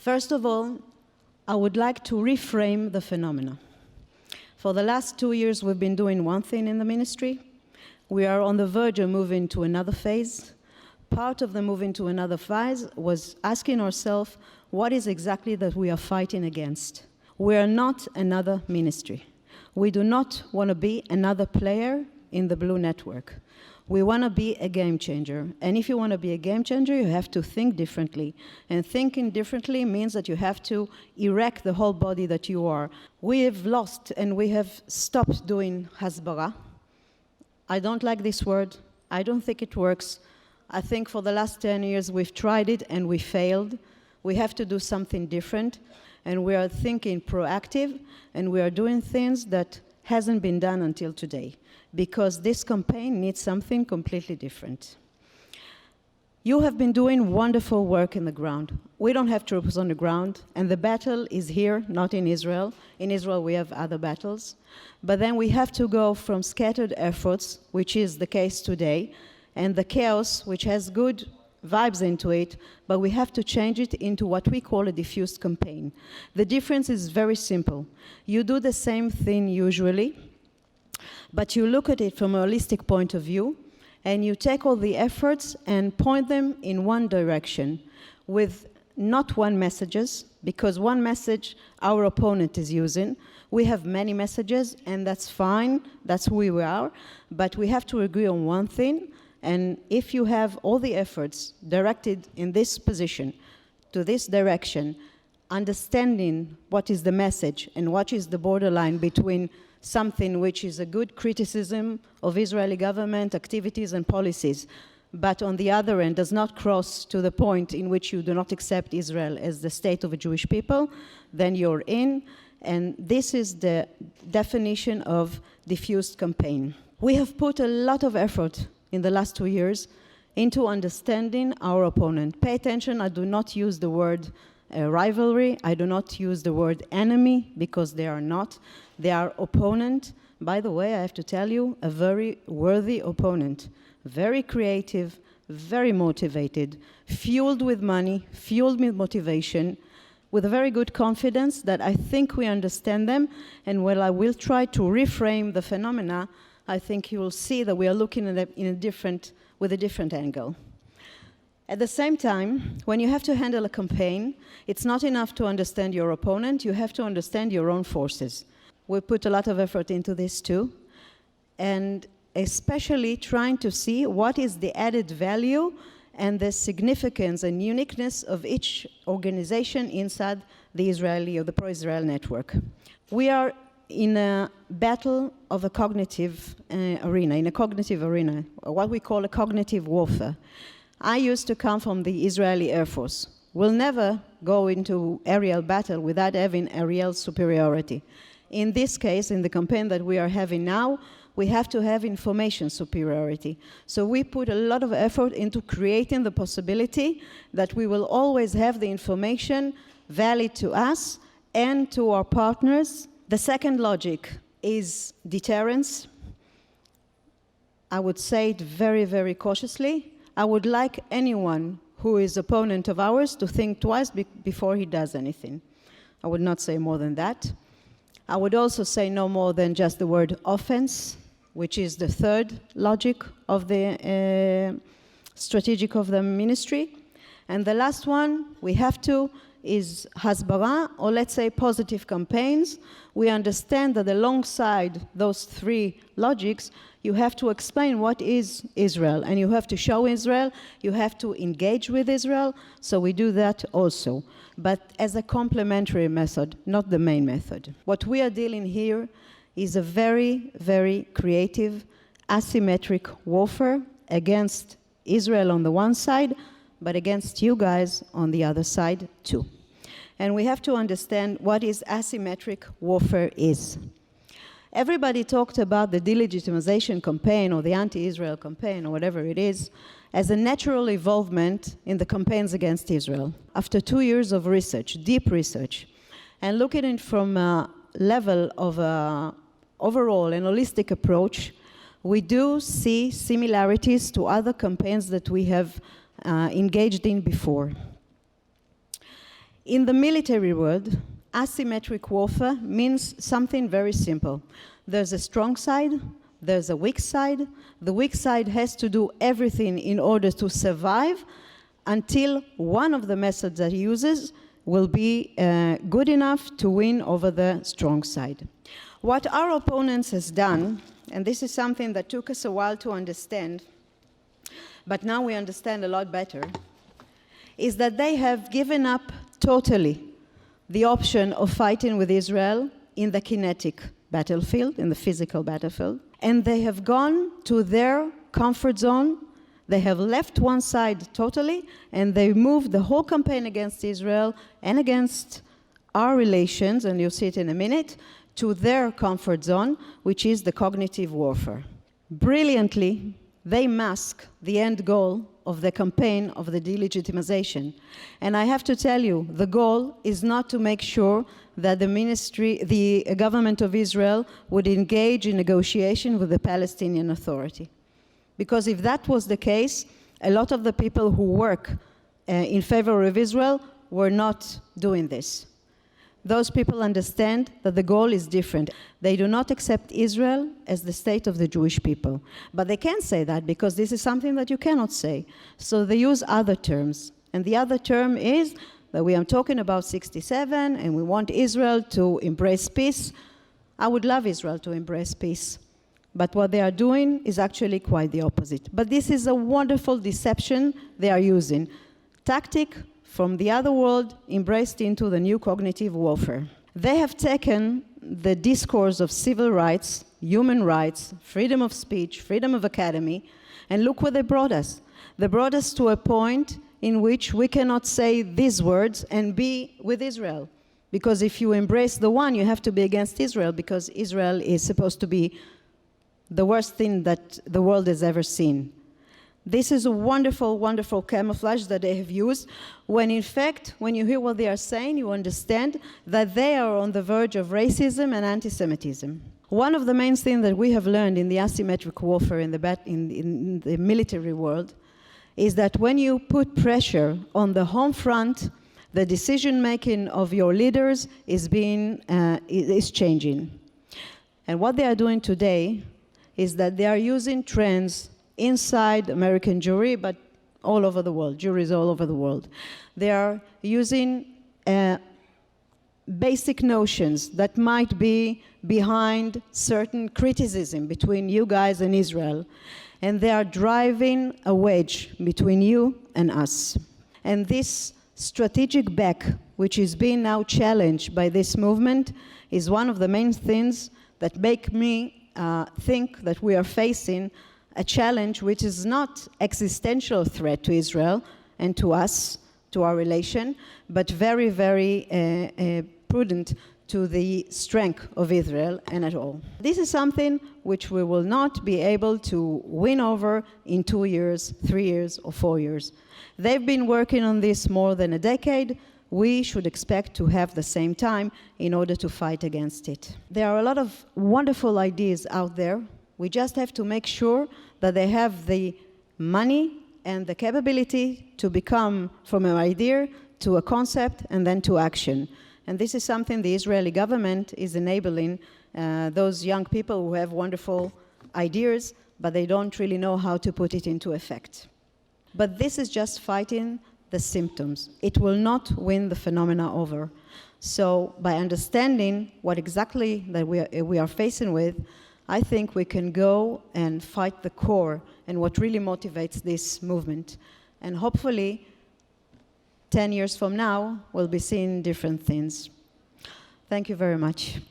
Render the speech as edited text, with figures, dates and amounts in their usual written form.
First of all, I would like to reframe the phenomena. For the last 2 years, we've been doing one thing in the ministry. We are on the verge of moving to another phase. Part of the moving to another phase was asking ourselves, what is exactly that we are fighting against? We are not another ministry. We do not want to be another player in the blue network. We want to be a game changer. And if you want to be a game changer, you have to think differently. And thinking differently means that you have to erect the whole body that you are. We have lost and we have stopped doing hasbara. I don't like this word. I don't think it works. I think for the last 10 years we've tried it and we failed. We have to do something different. And we are thinking proactive, and we are doing things that hasn't been done until today, because this campaign needs something completely different. You have been doing wonderful work in the ground. We don't have troops on the ground, and the battle is here, not in Israel. In Israel, we have other battles. But then we have to go from scattered efforts, which is the case today, and the chaos, which has good vibes into it, but we have to change it into what we call a diffused campaign. The difference is very simple. You do the same thing usually, but you look at it from a holistic point of view, and you take all the efforts and point them in one direction with not one messages, because one message our opponent is using. We have many messages, and that's fine, that's who we are, but we have to agree on one thing. And if you have all the efforts directed in this position, to this direction, understanding what is the message and what is the borderline between something which is a good criticism of Israeli government activities and policies, but on the other end does not cross to the point in which you do not accept Israel as the state of a Jewish people, then you're in. And this is the definition of diffused campaign. We have put a lot of effort in the last 2 years into understanding our opponent. Pay attention, I do not use the word rivalry, I do not use the word enemy, because they are not. They are opponent. By the way, I have to tell you, a very worthy opponent. Very creative, very motivated, fueled with money, fueled with motivation, with a very good confidence that I think we understand them, and while I will try to reframe the phenomena, I think you will see that we are looking at it with a different angle. At the same time, when you have to handle a campaign, it's not enough to understand your opponent, you have to understand your own forces. We put a lot of effort into this too, and especially trying to see what is the added value and the significance and uniqueness of each organization inside the Israeli or the pro-Israel network. We are in a battle of a cognitive arena, what we call a cognitive warfare. I used to come from the Israeli Air Force. We'll never go into aerial battle without having aerial superiority. In this case, in the campaign that we are having now, we have to have information superiority. So we put a lot of effort into creating the possibility that we will always have the information valid to us and to our partners. The second logic is deterrence. I would say it very, very cautiously. I would like anyone who is opponent of ours to think twice before he does anything. I would not say more than that. I would also say no more than just the word offense, which is the third logic of the strategic of the ministry. And the last one we have to is hasbara, or let's say positive campaigns. We understand that alongside those three logics, you have to explain what is Israel, and you have to show Israel, you have to engage with Israel, so we do that also, but as a complementary method, not the main method. What we are dealing here is a very, very creative, asymmetric warfare against Israel on the one side, but against you guys on the other side too. And we have to understand what is asymmetric warfare is. Everybody talked about the delegitimization campaign or the anti-Israel campaign or whatever it is as a natural evolvement in the campaigns against Israel. After 2 years of research, deep research, and looking at it from a level of overall and holistic approach, we do see similarities to other campaigns that we have engaged in before. In the military world, asymmetric warfare means something very simple. There's a strong side, there's a weak side. The weak side has to do everything in order to survive until one of the methods that he uses will be good enough to win over the strong side. What our opponents has done, and this is something that took us a while to understand, but now we understand a lot better, is that they have given up totally the option of fighting with Israel in the kinetic battlefield, in the physical battlefield, and they have gone to their comfort zone. They have left one side totally, and they moved the whole campaign against Israel and against our relations, and you'll see it in a minute, to their comfort zone, which is the cognitive warfare. Brilliantly, they mask the end goal of the campaign of the delegitimization. And I have to tell you, the goal is not to make sure that the government of Israel would engage in negotiation with the Palestinian Authority. Because if that was the case, a lot of the people who work in favor of Israel were not doing this. Those people understand that the goal is different. They do not accept Israel as the state of the Jewish people. But they can't say that because this is something that you cannot say. So they use other terms. And the other term is that we are talking about 67 and we want Israel to embrace peace. I would love Israel to embrace peace. But what they are doing is actually quite the opposite. But this is a wonderful deception they are using. Tactic from the other world embraced into the new cognitive warfare. They have taken the discourse of civil rights, human rights, freedom of speech, freedom of academy, and look where they brought us. They brought us to a point in which we cannot say these words and be with Israel. Because if you embrace the one, you have to be against Israel, because Israel is supposed to be the worst thing that the world has ever seen. This is a wonderful, wonderful camouflage that they have used, when in fact, when you hear what they are saying, you understand that they are on the verge of racism and anti-Semitism. One of the main things that we have learned in the asymmetric warfare in the military world is that when you put pressure on the home front, the decision-making of your leaders is changing. And what they are doing today is that they are using trends inside American Jewry, but all over the world, juries all over the world. They are using basic notions that might be behind certain criticism between you guys and Israel, and they are driving a wedge between you and us. And this strategic back, which is being now challenged by this movement, is one of the main things that make me think that we are facing a challenge which is not existential threat to Israel and to us, to our relation, but very, very prudent to the strength of Israel and at all. This is something which we will not be able to win over in 2 years, 3 years, or 4 years. They've been working on this more than a decade. We should expect to have the same time in order to fight against it. There are a lot of wonderful ideas out there. We just have to make sure that they have the money and the capability to become from an idea to a concept and then to action. And this is something the Israeli government is enabling those young people who have wonderful ideas, but they don't really know how to put it into effect. But this is just fighting the symptoms. It will not win the phenomena over. So by understanding what exactly that we are facing with, I think we can go and fight the core and what really motivates this movement. And hopefully, 10 years from now, we'll be seeing different things. Thank you very much.